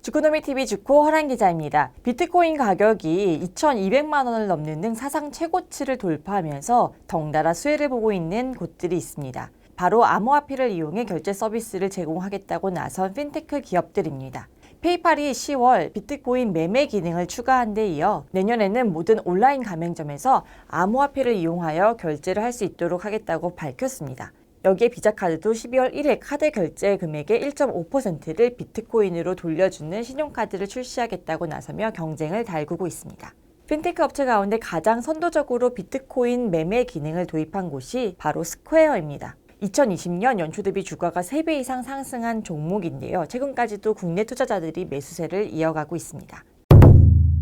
주코노미TV 주코 허란 기자입니다. 비트코인 가격이 2,200만 원을 넘는 등 사상 최고치를 돌파하면서 덩달아 수혜를 보고 있는 곳들이 있습니다. 바로 암호화폐를 이용해 결제 서비스를 제공하겠다고 나선 핀테크 기업들입니다. 페이팔이 10월 비트코인 매매 기능을 추가한 데 이어 내년에는 모든 온라인 가맹점에서 암호화폐를 이용하여 결제를 할 수 있도록 하겠다고 밝혔습니다. 여기에 비자카드도 12월 1일 카드 결제 금액의 1.5%를 비트코인으로 돌려주는 신용카드를 출시하겠다고 나서며 경쟁을 달구고 있습니다. 핀테크 업체 가운데 가장 선도적으로 비트코인 매매 기능을 도입한 곳이 바로 스퀘어입니다. 2020년 연초 대비 주가가 3배 이상 상승한 종목인데요. 최근까지도 국내 투자자들이 매수세를 이어가고 있습니다.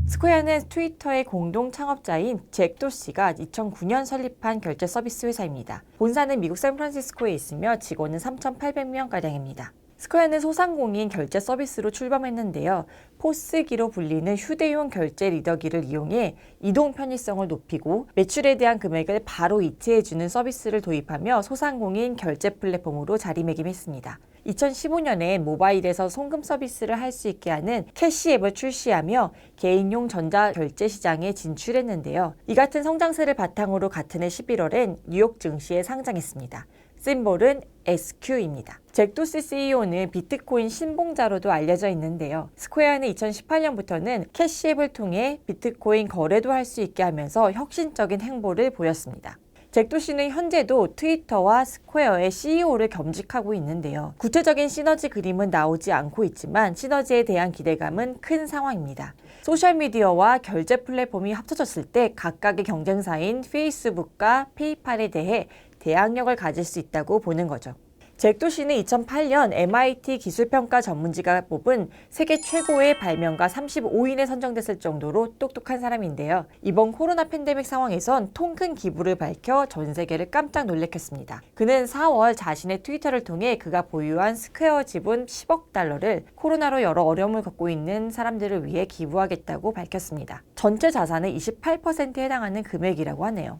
스퀘어는 트위터의 공동 창업자인 잭 도시가 2009년 설립한 결제 서비스 회사입니다. 본사는 미국 샌프란시스코에 있으며 직원은 3,800명가량입니다. 스퀘어는 소상공인 결제 서비스로 출범했는데요. 포스기로 불리는 휴대용 결제 리더기를 이용해 이동 편의성을 높이고 매출에 대한 금액을 바로 이체해주는 서비스를 도입하며 소상공인 결제 플랫폼으로 자리매김했습니다. 2015년에 모바일에서 송금 서비스를 할 수 있게 하는 캐시 앱을 출시하며 개인용 전자결제 시장에 진출했는데요. 이 같은 성장세를 바탕으로 같은 해 11월엔 뉴욕 증시에 상장했습니다. 심볼은 SQ입니다. 잭 도시 CEO는 비트코인 신봉자로도 알려져 있는데요. 스퀘어는 2018년부터는 캐시 앱을 통해 비트코인 거래도 할 수 있게 하면서 혁신적인 행보를 보였습니다. 잭 도시는 현재도 트위터와 스퀘어의 CEO를 겸직하고 있는데요. 구체적인 시너지 그림은 나오지 않고 있지만 시너지에 대한 기대감은 큰 상황입니다. 소셜미디어와 결제 플랫폼이 합쳐졌을 때 각각의 경쟁사인 페이스북과 페이팔에 대해 대항력을 가질 수 있다고 보는 거죠. 잭 도시는 2008년 MIT 기술평가 전문지가 뽑은 세계 최고의 발명가 35인에 선정됐을 정도로 똑똑한 사람인데요. 이번 코로나 팬데믹 상황에선 통큰 기부를 밝혀 전 세계를 깜짝 놀래켰습니다. 그는 4월 자신의 트위터를 통해 그가 보유한 스퀘어 지분 10억 달러를 코로나로 여러 어려움을 겪고 있는 사람들을 위해 기부하겠다고 밝혔습니다. 전체 자산의 28%에 해당하는 금액이라고 하네요.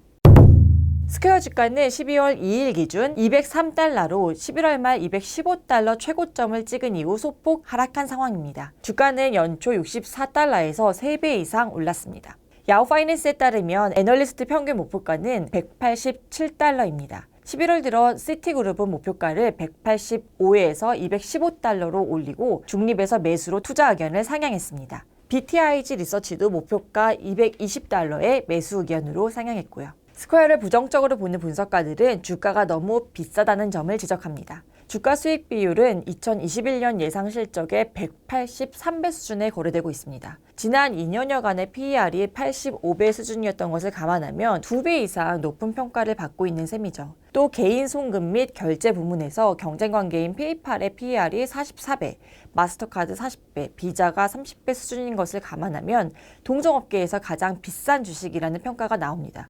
스퀘어 주가는 12월 2일 기준 203달러로 11월 말 215달러 최고점을 찍은 이후 소폭 하락한 상황입니다. 주가는 연초 64달러에서 3배 이상 올랐습니다. 야후 파이낸스에 따르면 애널리스트 평균 목표가는 187달러입니다. 11월 들어 시티그룹은 목표가를 185에서 215달러로 올리고 중립에서 매수로 투자 의견을 상향했습니다. BTIG 리서치도 목표가 220달러의 매수 의견으로 상향했고요. 스퀘어를 부정적으로 보는 분석가들은 주가가 너무 비싸다는 점을 지적합니다. 주가 수익 비율은 2021년 예상 실적의 183배 수준에 거래되고 있습니다. 지난 2년여간의 PER이 85배 수준이었던 것을 감안하면 2배 이상 높은 평가를 받고 있는 셈이죠. 또 개인 송금 및 결제 부문에서 경쟁 관계인 페이팔의 PER이 44배, 마스터카드 40배, 비자가 30배 수준인 것을 감안하면 동종업계에서 가장 비싼 주식이라는 평가가 나옵니다.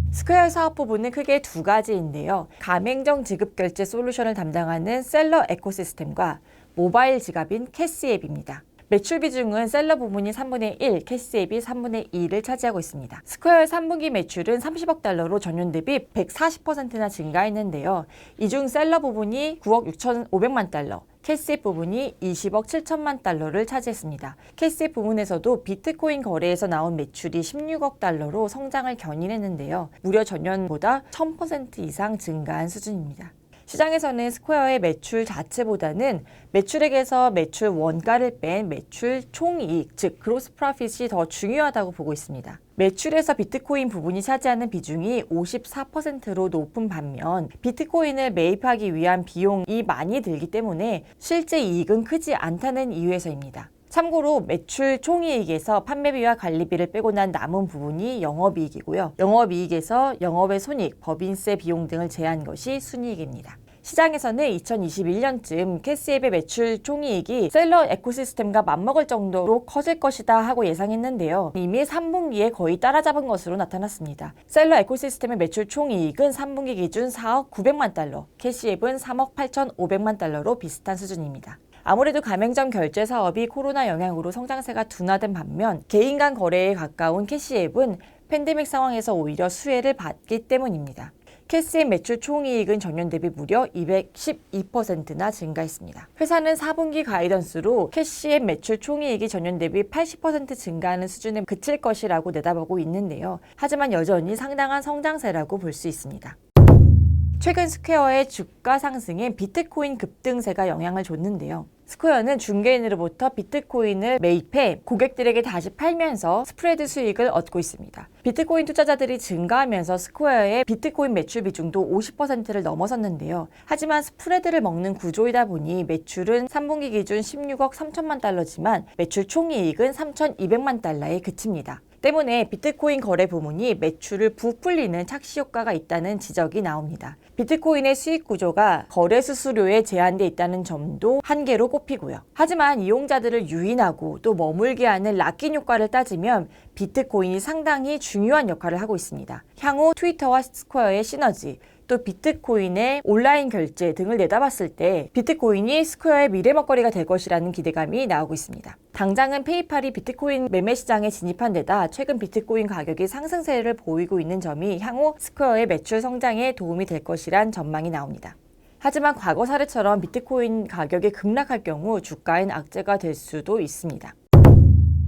스퀘어 사업 부분은 크게 두 가지인데요. 가맹점 지급 결제 솔루션을 담당하는 셀러 에코시스템과 모바일 지갑인 캐시앱입니다. 매출 비중은 셀러 부분이 3분의 1, 캐시앱이 3분의 2를 차지하고 있습니다. 스퀘어의 3분기 매출은 30억 달러로 전년 대비 140%나 증가했는데요. 이 중 셀러 부분이 9억 6,500만 달러, 캐시앱 부분이 20억 7천만 달러를 차지했습니다. 캐시앱 부분에서도 비트코인 거래에서 나온 매출이 16억 달러로 성장을 견인했는데요. 무려 전년보다 1000% 이상 증가한 수준입니다. 시장에서는 스퀘어의 매출 자체보다는 매출액에서 매출 원가를 뺀 매출 총이익, 즉 그로스 프로핏이 더 중요하다고 보고 있습니다. 매출에서 비트코인 부분이 차지하는 비중이 54%로 높은 반면 비트코인을 매입하기 위한 비용이 많이 들기 때문에 실제 이익은 크지 않다는 이유에서입니다. 참고로 매출 총이익에서 판매비와 관리비를 빼고 난 남은 부분이 영업이익이고요. 영업이익에서 영업의 손익, 법인세 비용 등을 제한 것이 순이익입니다. 시장에서는 2021년쯤 캐시앱의 매출 총이익이 셀러 에코시스템과 맞먹을 정도로 커질 것이다 하고 예상했는데요. 이미 3분기에 거의 따라잡은 것으로 나타났습니다. 셀러 에코시스템의 매출 총이익은 3분기 기준 4억 900만 달러, 캐시앱은 3억 8,500만 달러로 비슷한 수준입니다. 아무래도 가맹점 결제 사업이 코로나 영향으로 성장세가 둔화된 반면 개인 간 거래에 가까운 캐시앱은 팬데믹 상황에서 오히려 수혜를 받기 때문입니다. 캐시앱 매출 총이익은 전년 대비 무려 212%나 증가했습니다. 회사는 4분기 가이던스로 캐시앱 매출 총이익이 전년 대비 80% 증가하는 수준에 그칠 것이라고 내다보고 있는데요. 하지만 여전히 상당한 성장세라고 볼 수 있습니다. 최근 스퀘어의 주가 상승에 비트코인 급등세가 영향을 줬는데요. 스퀘어는 중개인으로부터 비트코인을 매입해 고객들에게 다시 팔면서 스프레드 수익을 얻고 있습니다. 비트코인 투자자들이 증가하면서 스퀘어의 비트코인 매출 비중도 50%를 넘어섰는데요. 하지만 스프레드를 먹는 구조이다 보니 매출은 3분기 기준 16억 3천만 달러지만 매출 총이익은 3,200만 달러에 그칩니다. 때문에 비트코인 거래 부문이 매출을 부풀리는 착시 효과가 있다는 지적이 나옵니다. 비트코인의 수익 구조가 거래 수수료에 제한돼 있다는 점도 한계로 꼽히고요. 하지만 이용자들을 유인하고 또 머물게 하는 락인 효과를 따지면 비트코인이 상당히 중요한 역할을 하고 있습니다. 향후 트위터와 스퀘어의 시너지, 또 비트코인의 온라인 결제 등을 내다봤을 때 비트코인이 스퀘어의 미래 먹거리가 될 것이라는 기대감이 나오고 있습니다. 당장은 페이팔이 비트코인 매매 시장에 진입한 데다 최근 비트코인 가격이 상승세를 보이고 있는 점이 향후 스퀘어의 매출 성장에 도움이 될 것이란 전망이 나옵니다. 하지만 과거 사례처럼 비트코인 가격이 급락할 경우 주가엔 악재가 될 수도 있습니다.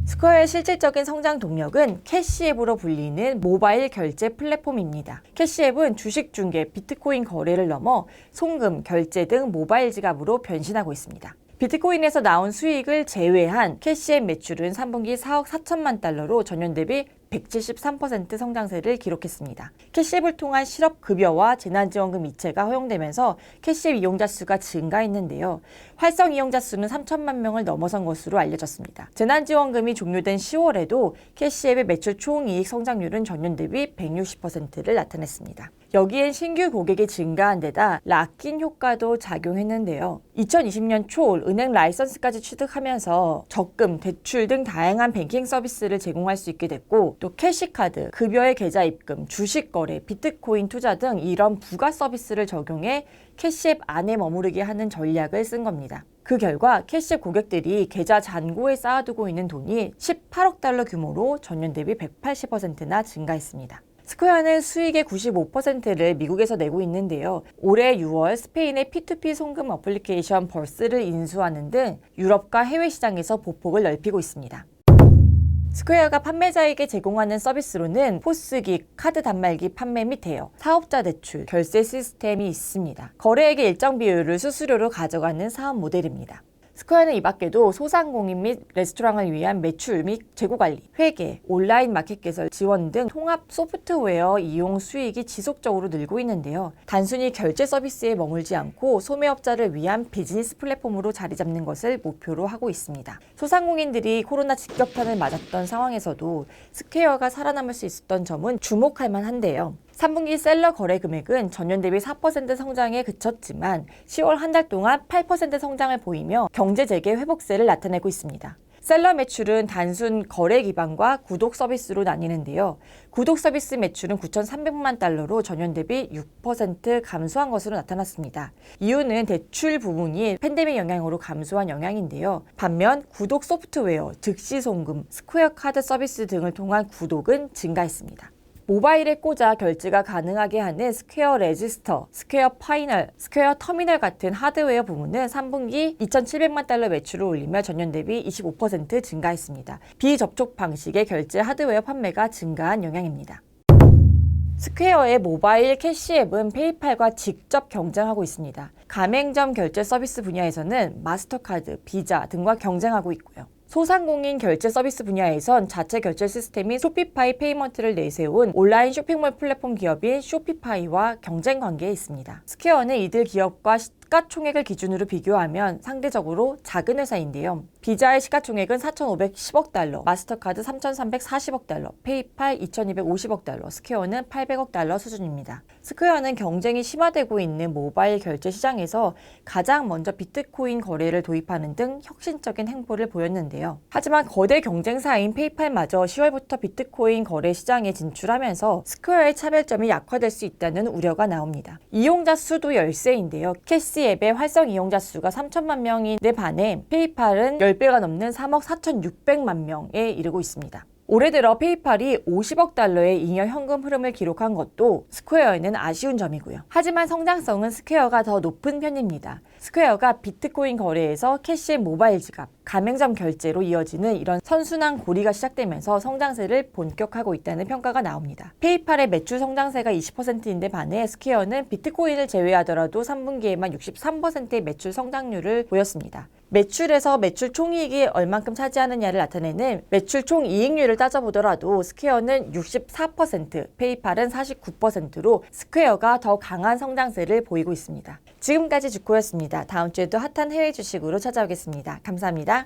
스퀘어의 실질적인 성장 동력은 캐시앱으로 불리는 모바일 결제 플랫폼입니다. 캐시앱은 주식 중개, 비트코인 거래를 넘어 송금, 결제 등 모바일 지갑으로 변신하고 있습니다. 비트코인에서 나온 수익을 제외한 캐시앱 매출은 3분기 4억 4천만 달러로 전년 대비 173% 성장세를 기록했습니다. 캐시앱을 통한 실업급여와 재난지원금 이체가 허용되면서 캐시앱 이용자 수가 증가했는데요. 활성 이용자 수는 3천만 명을 넘어선 것으로 알려졌습니다. 재난지원금이 종료된 10월에도 캐시앱의 매출 총이익 성장률은 전년 대비 160%를 나타냈습니다. 여기엔 신규 고객이 증가한 데다 락인 효과도 작용했는데요. 2020년 초 은행 라이선스까지 취득하면서 적금, 대출 등 다양한 뱅킹 서비스를 제공할 수 있게 됐고 또 캐시카드, 급여의 계좌 입금, 주식 거래, 비트코인 투자 등 이런 부가 서비스를 적용해 캐시앱 안에 머무르게 하는 전략을 쓴 겁니다. 그 결과 캐시앱 고객들이 계좌 잔고에 쌓아두고 있는 돈이 18억 달러 규모로 전년 대비 180%나 증가했습니다. 스퀘어는 수익의 95%를 미국에서 내고 있는데요. 올해 6월 스페인의 P2P 송금 어플리케이션 벌스를 인수하는 등 유럽과 해외 시장에서 보폭을 넓히고 있습니다. 스퀘어가 판매자에게 제공하는 서비스로는 포스기, 카드 단말기 판매 및 대여, 사업자 대출, 결제 시스템이 있습니다. 거래액의 일정 비율을 수수료로 가져가는 사업 모델입니다. 스퀘어는 이 밖에도 소상공인 및 레스토랑을 위한 매출 및 재고관리, 회계, 온라인 마켓 개설 지원 등 통합 소프트웨어 이용 수익이 지속적으로 늘고 있는데요. 단순히 결제 서비스에 머물지 않고 소매업자를 위한 비즈니스 플랫폼으로 자리 잡는 것을 목표로 하고 있습니다. 소상공인들이 코로나 직격탄을 맞았던 상황에서도 스퀘어가 살아남을 수 있었던 점은 주목할 만한데요. 3분기 셀러 거래 금액은 전년 대비 4% 성장에 그쳤지만 10월 한 달 동안 8% 성장을 보이며 경제 재개 회복세를 나타내고 있습니다. 셀러 매출은 단순 거래 기반과 구독 서비스로 나뉘는데요. 구독 서비스 매출은 9,300만 달러로 전년 대비 6% 감소한 것으로 나타났습니다. 이유는 대출 부분이 팬데믹 영향으로 감소한 영향인데요. 반면 구독 소프트웨어, 즉시 송금, 스퀘어 카드 서비스 등을 통한 구독은 증가했습니다. 모바일에 꽂아 결제가 가능하게 하는 스퀘어 레지스터, 스퀘어 파이널, 스퀘어 터미널 같은 하드웨어 부문은 3분기 2,700만 달러 매출을 올리며 전년 대비 25% 증가했습니다. 비접촉 방식의 결제 하드웨어 판매가 증가한 영향입니다. 스퀘어의 모바일 캐시앱은 페이팔과 직접 경쟁하고 있습니다. 가맹점 결제 서비스 분야에서는 마스터카드, 비자 등과 경쟁하고 있고요. 소상공인 결제 서비스 분야에선 자체 결제 시스템인 쇼피파이 페이먼트를 내세운 온라인 쇼핑몰 플랫폼 기업인 쇼피파이와 경쟁 관계에 있습니다. 스퀘어는 이들 기업과 시가총액을 기준으로 비교하면 상대적으로 작은 회사인데요. 비자의 시가총액은 4,510억 달러, 마스터카드 3,340억 달러, 페이팔 2,250억 달러, 스퀘어는 800억 달러 수준입니다. 스퀘어는 경쟁이 심화되고 있는 모바일 결제 시장에서 가장 먼저 비트코인 거래를 도입하는 등 혁신적인 행보를 보였는데요. 하지만 거대 경쟁사인 페이팔마저 10월부터 비트코인 거래 시장에 진출하면서 스퀘어의 차별점이 약화될 수 있다는 우려가 나옵니다. 이용자 수도 열세인데요. 캐시앱의 활성 이용자 수가 3천만 명인데 반해 페이팔은 10배가 넘는 3억 4,600만 명에 이르고 있습니다. 올해 들어 페이팔이 50억 달러의 잉여 현금 흐름을 기록한 것도 스퀘어에는 아쉬운 점이고요. 하지만 성장성은 스퀘어가 더 높은 편입니다. 스퀘어가 비트코인 거래에서 캐시 모바일 지갑, 가맹점 결제로 이어지는 이런 선순환 고리가 시작되면서 성장세를 본격화하고 있다는 평가가 나옵니다. 페이팔의 매출 성장세가 20%인데 반해 스퀘어는 비트코인을 제외하더라도 3분기에만 63%의 매출 성장률을 보였습니다. 매출에서 매출 총이익이 얼만큼 차지하느냐를 나타내는 매출 총이익률을 따져보더라도 스퀘어는 64%, 페이팔은 49%로 스퀘어가 더 강한 성장세를 보이고 있습니다. 지금까지 주코였습니다. 다음 주에도 핫한 해외 주식으로 찾아오겠습니다. 감사합니다.